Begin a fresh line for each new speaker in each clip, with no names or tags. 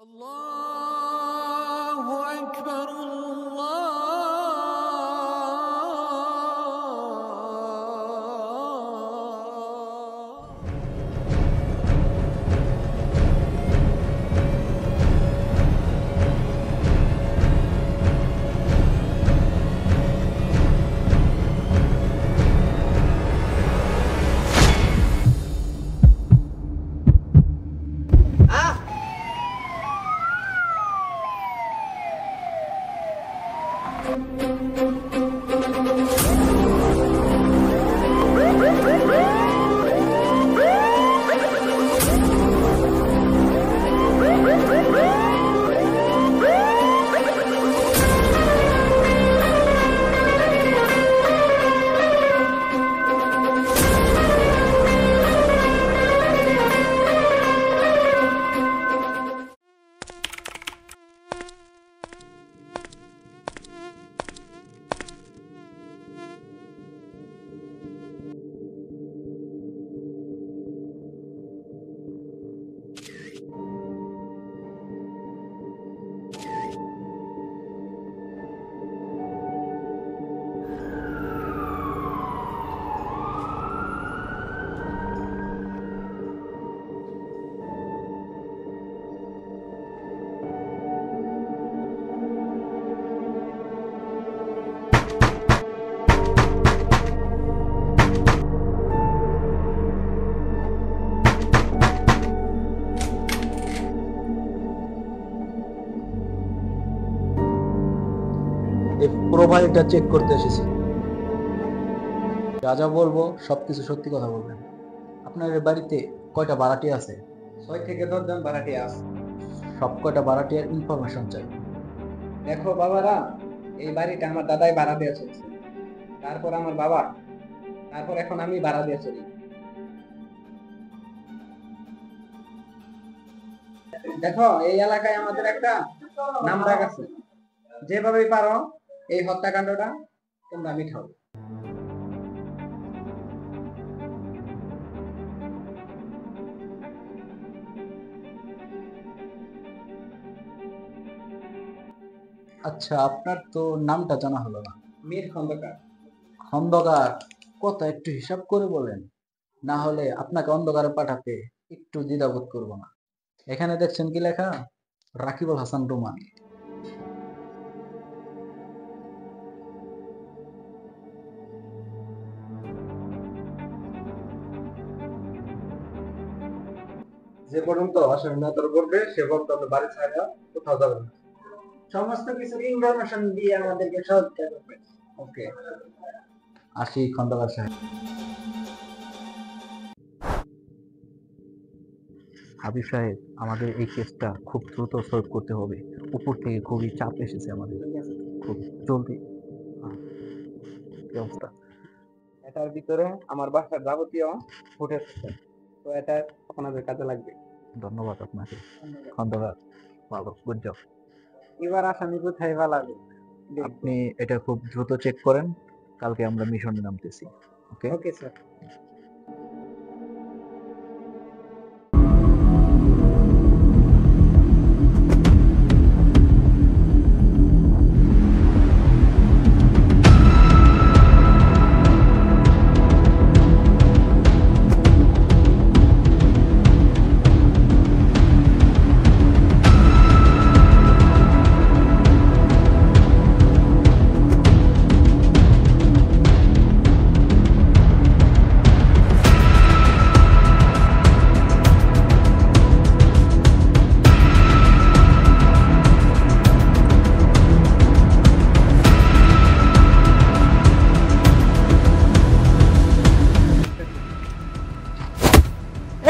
الله أكبر الله
প্রোফাইলটা চেক করতে এসেছি। যা যা বলবো সবকিছু সত্যি কথা বলবেন। আপনার বাড়িতে কয়টা ভাড়াটিয়া আছে?
6 থেকে 10 জন ভাড়াটিয়া আছে।
সব কয়টা ভাড়াটিয়ার ইনফরমেশন চাই।
দেখো বাবারা, এই বাড়িটা আমার দাদাই ভাড়া দিয়ে চলছে, তারপর আমার বাবা, তারপর এখন আমি ভাড়া দিয়ে চলি। দেখো, এই এলাকায় আমাদের একটা নামডাক আছে, যেভাবেই পারো এই হত্যাকাণ্ডটা তোমরা মিঠাও।
আচ্ছা, আপনার তো নামটা জানা হলো না।
মীর খন্দকার।
খন্দকার? কথা একটু হিসাব করে বলেন, না হলে আপনাকে অন্ধকারে পাঠাতে একটু দ্বিধাবোধ করব না। এখানে দেখছেন কি লেখা? রাকিবুল হাসান রুমান।
যে পর্যন্ত আসামি না তোর করবে সে পর্যন্ত আমরা বাড়ি ছাড়া কোথাও যাবে না।
সমস্ত কিছু ইনফরমেশন দিয়ে আমাদেরকে সহযোগিতা করবে।
ওকে, আসি খন্দকার সাহেব। হাবিব সাহেব, আমাদের এই কেসটা খুব দ্রুত সলভ করতে হবে। উপর থেকে খুবই চাপ এসেছে আমাদের, খুব জলদি। কি অবস্থা?
এটার ভিতরে আমার বাসার যাবতীয় ফুটেজ আছে, তো এটা আপনাদের কাজে লাগবে।
ধন্যবাদ আপনাকে খন্দকার, ভালো, গুড জব।
এবার আসামি কোথায় পালাবে?
আপনি এটা খুব দ্রুত চেক করেন, কালকে আমরা মিশনে নামতেছি। ওকে
ওকে স্যার।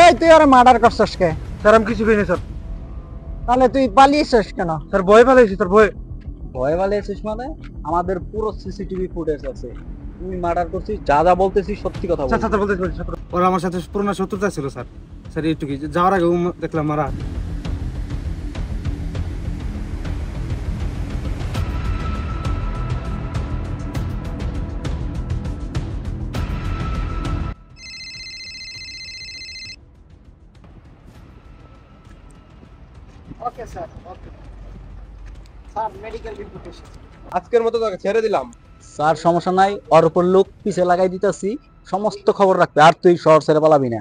এই তুই আর মার্ডার করছস কে?
স্যার আমি কিছু করিনি স্যার।
তাহলে তুই পালিয়েছিস কেন?
স্যার ভয় পালাইছি স্যার, ভয়।
ভয় পালিয়েছিস মানে? আমাদের পুরো সিসিটিভি ফুটেজ আছে, তুই মার্ডার করছিস। যা যা বলতেছিস সত্যি কথা বল।
স্যার বলতে ওরা আমার সাথে পুরনো শত্রুতা ছিল স্যার। স্যার এইটুকুই, যাওয়ার আগে দেখলাম মারা।
Okay sir okay sir medical report এসেছে।
আজকের মতো তোকে ছেড়ে দিলাম।
স্যার সমস্যা নাই, ওর উপর লোক পিছে লাগাই দিতেছি, সমস্ত খবর রাখবে, আর তুই শহর ছেড়ে পালাবি না।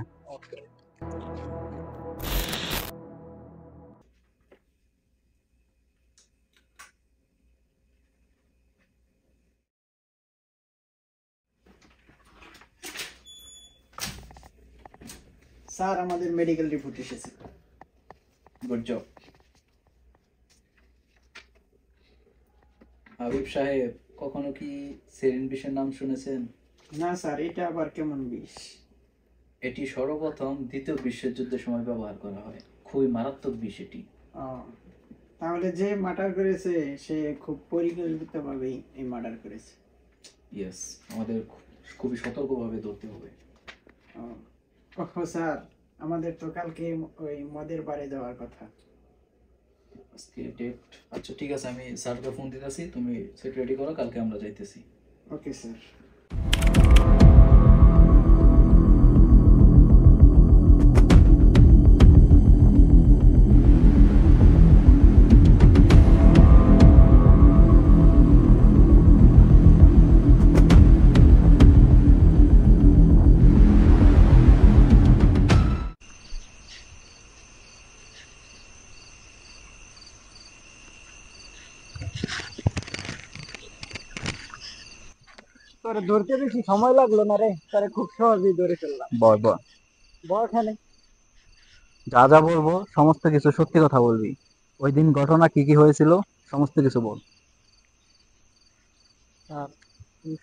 স্যার আমাদের মেডিকেল রিপোর্ট এসেছে।
Good job. হাবিব সাহেব, কখনো কি সেরিন বিষের নাম শুনেছেন?
না স্যার, এটা আবার কেমন বিষ?
এটি সর্বপ্রথম দ্বিতীয় বিশ্বযুদ্ধের সময় ব্যবহার করা হয়, খুবই মারাত্মক বিষ এটি।
ও, তাহলে যে মার্ডার করেছে সে খুব পরিকল্পিতভাবেই এই মার্ডার করেছে।
ইয়েস, আমাদের খুবই সতর্কভাবে ধরতে হবে।
ও স্যার, আমাদের তো কালকে ওই মদের বারে যাওয়ার কথা।
আজকে ডেট, আচ্ছা ঠিক আছে, আমি স্যারকে ফোন দিতেছি, তুমি সেট রেডি করো, কালকে আমরা যাইতেছি।
Okay sir. তোরে ধরতে বেশি সময় লাগলো না রে, তোরে খুব সহজেই ধরে ফেললাম।
বল বল,
ওখানে
যা যা বলবো সমস্ত কিছু সত্যি কথা বলবি। ওই দিন ঘটনা কি কি হয়েছিল সমস্ত কিছু বল।
স্যার,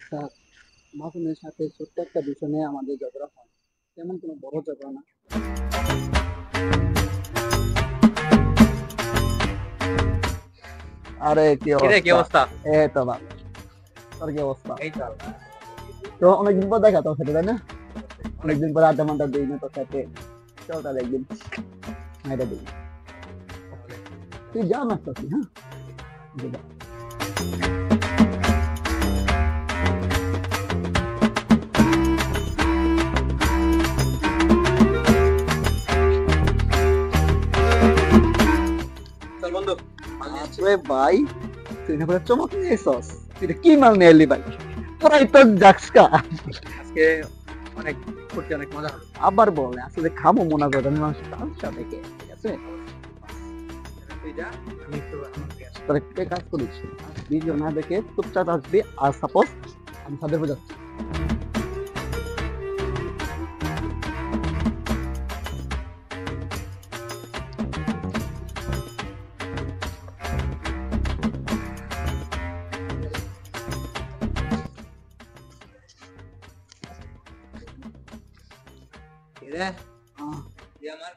স্যার মাসুমের সাথে ছোট্ট একটা বিষয় নিয়ে আমাদের ঝগড়া হয়, তেমন কোনো বড় ঝগড়া না।
আরে কি অবস্থা?
এই তো ভালো। তোর কি অবস্থা? তো অনেকদিন পর দেখা তোর সাথে, তাই না? অনেকদিন পর আড্ডা মাড্ডা দিই না তোর সাথে। চল তাহলে একদিন এটা দিই। তুই যা না করছি, হ্যাঁ যা।
চল বন্ধু।
আরে ভাই, তুই না করে চমক নিয়ে এসছস। তুই এটা কি মাল নিয়ে এলি ভাই? তোরাই তো যাক্সকা।
আজকে অনেক ফুর্তি, অনেক মজা হবে।
আবার বল, আসলে খাবো মনে করে আমি মানুষ তামসা দেখে, ঠিক আছে?
তুই যা, আমি একটু আমাকে আসি।
তোর একটা কাজ করিস, ভিডিও না দেখে চুপচাপ আসবি। আর সাপোজ আমি তাদের বোঝাচ্ছি,
রে তুই আমার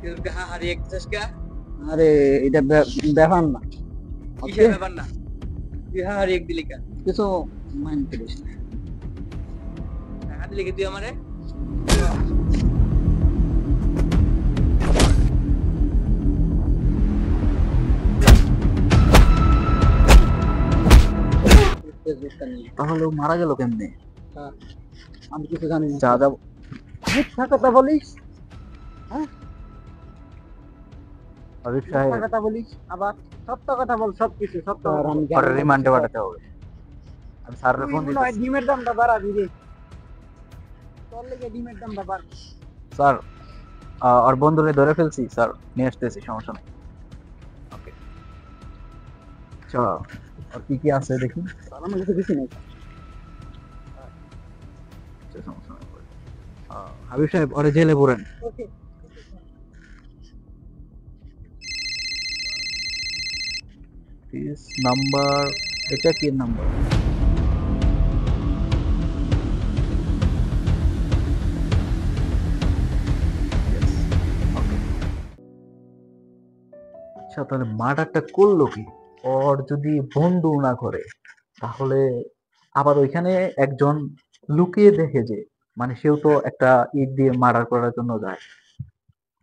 তোর গাহা হারিয়ে গেছিস কে?
আরে এটা ব্যাপার না,
কিসের ব্যাপার না? তুই হা হারিয়ে দিলি কেন?
কিছু মাইন্ড করিস না।
টাকা দিলি কি তুই আমারে?
তাহলে ও মারা গেল কেমনে?
আমি কিছু জানি না।
যা যা
মিথ্যা কথা বলিস,
হাবিব
মিথ্যা
সাহেব,
কথা বলিস, আবার সত্য কথা বল, সবকিছু সত্য।
পরে রিমান্ডে পাঠাতে হবে। আমি স্যারের ফোন দিতেছি।
ডিমের দামটা বাড়াবি রে, তোর লেগে ডিমের দামটা বাড়বে।
স্যার, ওর বন্ধুরে ধরে ফেলছি স্যার, নিয়ে আসতেছি, সমস্যা নেই। ওকে চল, আর কি কি আছে দেখি।
আমার কাছে কিছু নেই।
আচ্ছা, সমস্যা নেই। হাবিব সাহেব, ওরে জেলে পুরেন।
ওকে।
দিস নাম্বার, এটা কি নাম্বার? আচ্ছা, তাহলে মার্ডারটা করলো কি? ওর যদি বন্ধু না করে, তাহলে আবার ওইখানে একজন লুকিয়ে দেখে, যে মানে সেও তো একটা ইট দিয়ে মার্ডার করার জন্য যায়,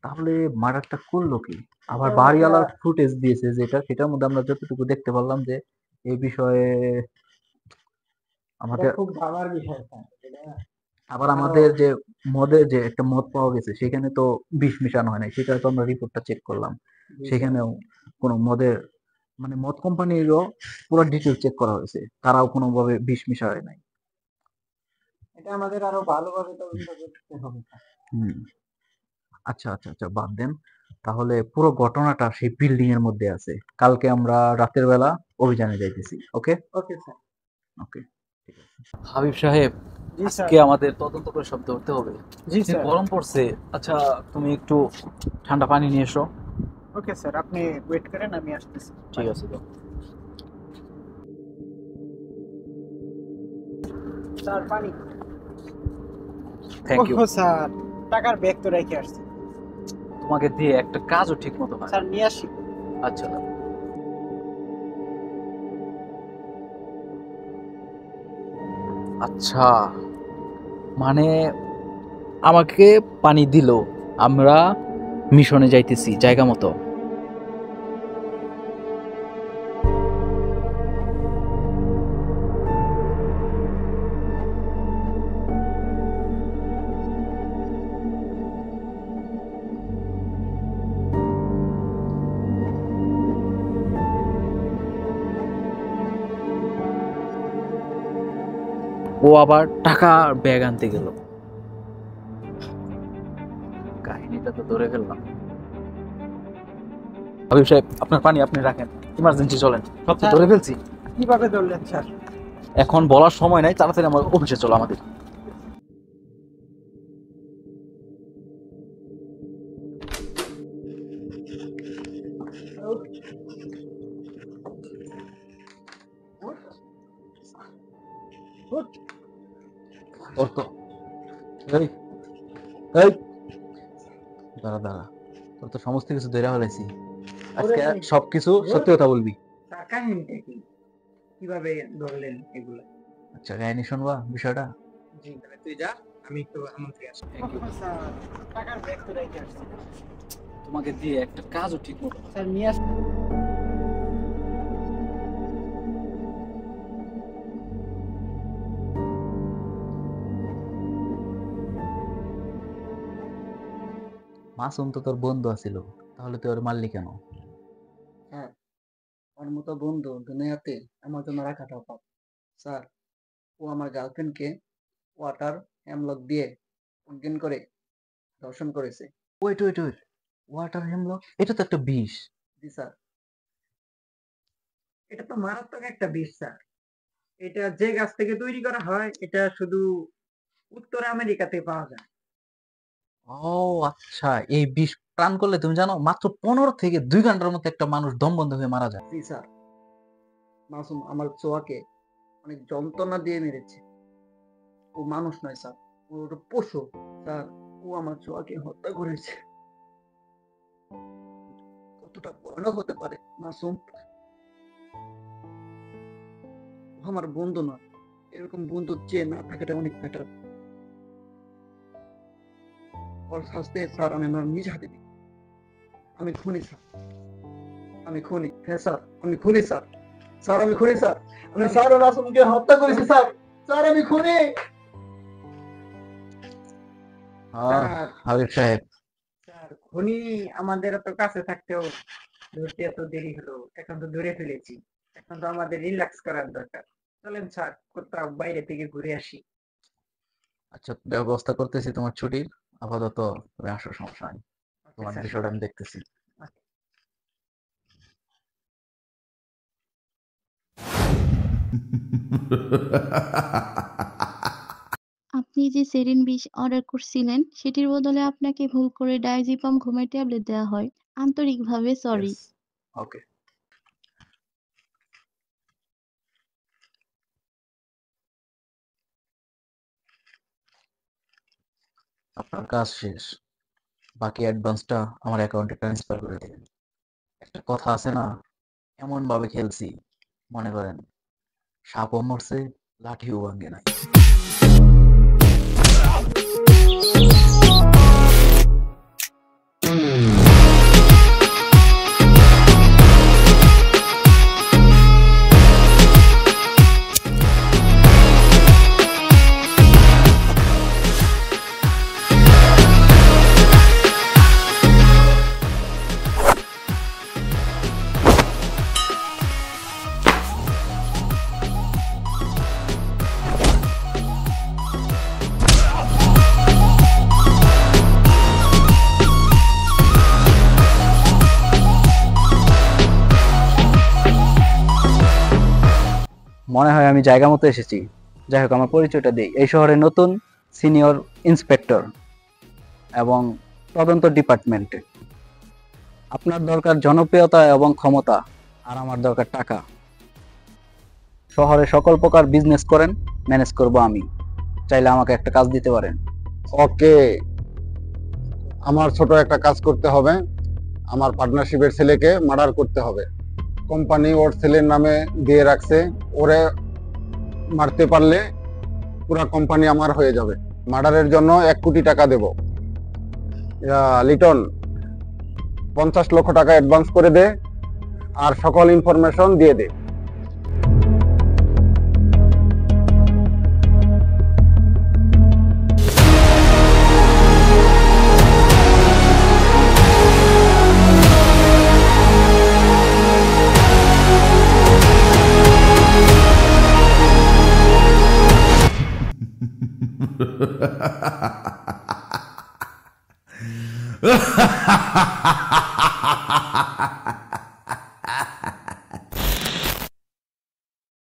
তাহলে মার্ডারটা করলো কি? আবার বাড়িওয়ালার ফুটেজ দিয়েছে যেটা, সেটার মধ্যে আমরা যতটুকু দেখতে পারলাম যে এই বিষয়ে আমাদের,
খুব ভাবার বিষয় স্যার,
আবার আমাদের যে মদের যে একটা মদ পাওয়া গেছে, সেখানে তো বিষ মিশানো হয় না, সেটা তো আমরা রিপোর্টটা চেক করলাম, সেখানেও কোনো মদের মানে মদ কোম্পানিরও পুরো ডিটেল চেক করা হয়েছে, তারাও কোনোভাবে বিষ মিশায় নাই।
এটা আমাদের আরো ভালোভাবে তদন্ত করতে হবে।
হুম। আচ্ছা আচ্ছা আচ্ছা, বাদ দেন। তাহলে পুরো ঘটনাটা সেই বিল্ডিং এর মধ্যে আছে। কালকে আমরা রাতের বেলা অভিযানে যাইতেছি। ওকে
ওকে স্যার।
ওকে। হাবিব সাহেব,
জি স্যার।
আজকে আমাদের তদন্ত করে সব ধরতে হবে।
জি
যে গরম পড়ছে, আচ্ছা তুমি একটু ঠান্ডা পানি নিয়ে এসো।
ওকে স্যার, আপনি ওয়েট করেন, আমি আসতেছি।
ঠিক আছে তো।
স্যার পানি।
Thank you.
ওহো স্যার, টাকার ব্যাগ তো রেখে আসছি।
তোমাকে দিয়ে একটা কাজও ঠিক মতো হয়।
স্যার নিয়ে আসি।
আচ্ছা দাও। আচ্ছা, মানে আমাকে পানি দিল, আমরা মিশনে যাইতেছি জায়গা মতো। ও আবার টাকা ব্যাগ আনতে গেল। কাহিনীটা তো ধরে ফেললাম। হাবিব সাহেব, আপনার পানি আপনি রাখেন, ইমার্জেন্সি চলেন। সব তো ধরে ফেলছি।
কিভাবে ধরলেন স্যার?
এখন বলার সময় নাই, তাড়াতাড়ি আমার অফিসে চলো আমাদের। ওর তো এই এই দাঁড়া দাঁড়া, তোর তো সমস্ত কিছু ধরে ফেলেছি। আজকে সবকিছু সত্যি কথা বলবি।
স্যার কাহিনীটা কি? কিভাবে ধরলেন এগুলো?
আচ্ছা, কাহিনী শুনবা বিষয়টা?
জি, তাহলে তুই যা, আমি একটু আমাকে আসি।
Thank you.
স্যার টাকার ব্যাগ তো রেখে আসছি।
তোমাকে দিয়ে একটা কাজও ঠিক মতো হয়।
স্যার নিয়ে আসি।
মাসুম তো তোর বন্ধু আছিল, তাহলে তুই ওর মারলি কেন?
স্যার ওর মতো বন্ধু দুনিয়াতে আমার জন্য রাখাটাও পাপ। স্যার ও আমার গার্লফ্রেন্ডকে ওয়াটার হ্যামলক দিয়ে অজ্ঞান করে ধর্ষণ করেছে।
Wait wait wait, water hemlock, এটা তো একটা বিষ।
জি স্যার, এটা তো মারাত্মক একটা বিষ স্যার। এটা যে গাছ থেকে তৈরি করা হয়, এটা শুধু উত্তর আমেরিকাতে পাওয়া যায়।
ও আচ্ছা, এই বিষ পান করলে তুমি জানো মাত্র 15 থেকে 2 ঘন্টার মধ্যে একটা মানুষ দম বন্ধ হয়ে মারা যায়।
জি স্যার, মাসুম আমার ছোয়াকে অনেক যন্ত্রণা দিয়ে মেরেছে। ও মানুষ নয় স্যার, ও একটা পশু স্যার। ও আমার ছোয়াকে হত্যা করেছে। কতটা ভয়ানক হতে পারে মাসুম? ও আমার বন্ধু নয়, এরকম বন্ধু যে না থাকাটা অনেক বেটার। ওর শাস্তি স্যার আমি আমার নিজ হাতে দিই। আমি খুনি স্যার, আমি খুনি। হ্যাঁ স্যার, আমি খুনি স্যার। স্যার আমি খুনি স্যার, আমি স্যার ও মাসুমকে হত্যা করেছি স্যার। স্যার আমি খুনি। স্যার,
হাবিব সাহেব,
স্যার খুনি আমাদের এত কাছে থাকতেও ধরতে এত দেরি হলো। এখন তো ধরে ফেলেছি, এখন তো আমাদের রিল্যাক্স করার দরকার। চলেন স্যার, কোথাও বাইরে থেকে ঘুরে আসি।
আচ্ছা ব্যবস্থা করতেছি তোমার ছুটির। আপাতত তুমি আসো, সমস্যা নাই, তোমার
স্যার।
বিষয়টা আমি দেখতেছি।
আপনি যে সেরিন বিষ অর্ডার করছিলেন সেটির বদলে আপনাকে ভুল করে ডায়াজিপাম ঘুমের ট্যাবলেট দেওয়া হয়। আন্তরিকভাবে সরি।
ওকে। আপনার কাজ শেষ, বাকি অ্যাডভান্সটা আমার অ্যাকাউন্টে ট্রান্সফার করে দিন। একটা কথা আছে না, এমন ভাবে খেলছি মনে করেন সাপও মরছে, লাঠিও ভাঙ্গে নাই। মনে হয় আমি জায়গা মতো এসেছি। যাই হোক, আমার পরিচয়টা দিই। এই শহরে নতুন সিনিয়র ইন্সপেক্টর এবং তদন্ত ডিপার্টমেন্টে। আপনার দরকার জনপ্রিয়তা এবং ক্ষমতা, আর আমার দরকার টাকা। শহরে সকল প্রকার বিজনেস করেন, ম্যানেজ করব আমি। চাইলে আমাকে একটা কাজ দিতে পারেন।
ওকে, আমার ছোট একটা কাজ করতে হবে। আমার পার্টনারশিপের ছেলেকে মার্ডার করতে হবে। কোম্পানি ওর ছেলের নামে দিয়ে রাখছে, ওরে মারতে পারলে পুরো কোম্পানি আমার হয়ে যাবে। মার্ডারের জন্য 1 কোটি টাকা দেব। লিটন, 50 লক্ষ টাকা অ্যাডভান্স করে দে, আর সকল ইনফরমেশন দিয়ে দে।
Ha ha ha ha ha!